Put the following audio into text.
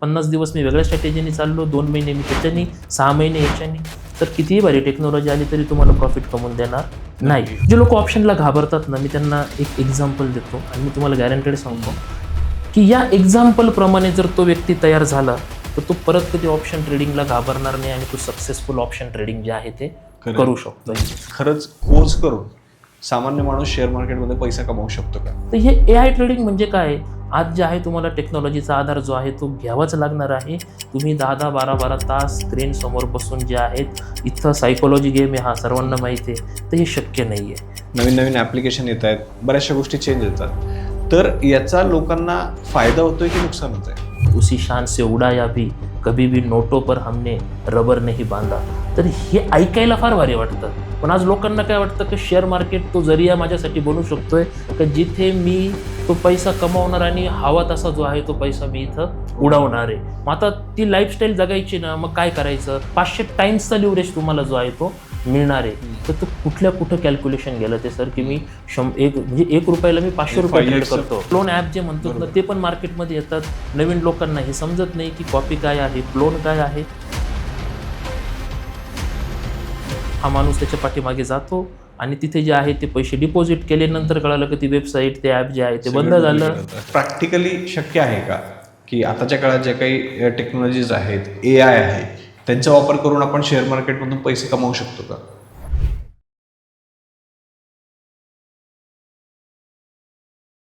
50 दिवस मी वेगळ्या स्ट्रॅटेजीने चाललो, 2 महिने मी त्याच्यानी, 6 महिने याच्यानी, तर कितीही भारी टेक्नॉलॉजी आली तरी तुम्हाला प्रॉफिट कमवून देणार नाही. जे लोक ऑप्शनला घाबरतात ना, मी त्यांना एक एक्झाम्पल देतो आणि मी तुम्हाला गॅरंटेड सांगतो की या एक्झाम्पलप्रमाणे जर तो व्यक्ती तयार झाला तर तो परत कधी ऑप्शन ट्रेडिंगला घाबरणार नाही आणि तो सक्सेसफुल ऑप्शन ट्रेडिंग जे आहे ते करू शकतो. खरंच कोर्स करून सामान्य माणूस शेअर मार्केटमध्ये पैसा कमावू शकतो का? तर हे AI ट्रेडिंग म्हणजे काय? आज जे आहे तुम्हाला टेक्नॉलॉजीचा आधार जो आहे तो घ्यावाच लागणार आहे. तुम्ही 10-10, 12-12 तास स्क्रीन समोर बसून जे आहेत, इथं सायकोलॉजी गेम आहे, हा सर्वांना माहिती आहे, तर हे शक्य नाही आहे. नवीन नवीन ॲप्लिकेशन येत आहेत, बऱ्याचशा गोष्टी चेंज होतात, तर याचा लोकांना फायदा होतोय की नुकसान होत आहे? उसी शान से उडाया भी कभी भी नोटों पर हमने रबर नहीं बांधा. तर हे ऐकायला फार भारी वाटतं, पण आज लोकांना काय वाटतं की शेअर मार्केट तो जरिया माझ्यासाठी बनू शकतोय की जिथे मी तो पैसा कमावणार आणि हवा तसा जो आहे तो पैसा मी इथं उडवणार आहे. मग आता ती लाईफस्टाईल जगायची ना, मग काय करायचं? 500 टाइम्सचा लिव्हरेज तुम्हाला जो आहे तो मिळणार आहे. तर तो कुठं कॅल्क्युलेशन गेलं ते सर की मी म्हणजे 1 रुपयाला मी 500 रुपये ट्रेड करतो. क्लोन ॲप जे म्हणतो ना, ते पण मार्केटमध्ये येतात. नवीन लोकांना हे समजत नाही की कॉपी काय आहे, क्लोन काय आहे. हा माणूस त्याच्या पाठीमागे जातो आणि तिथे जे आहे ते पैसे डिपॉझिट केले, नंतर कळालं की ती वेबसाईट, ते ॲप जे आहे ते बंद झालं. प्रॅक्टिकली शक्य आहे का की आताच्या काळात ज्या काही टेक्नॉलॉजीज आहेत, AI आहे, त्यांचा वापर करून आपण शेअर मार्केटमधून पैसे कमावू शकतो का?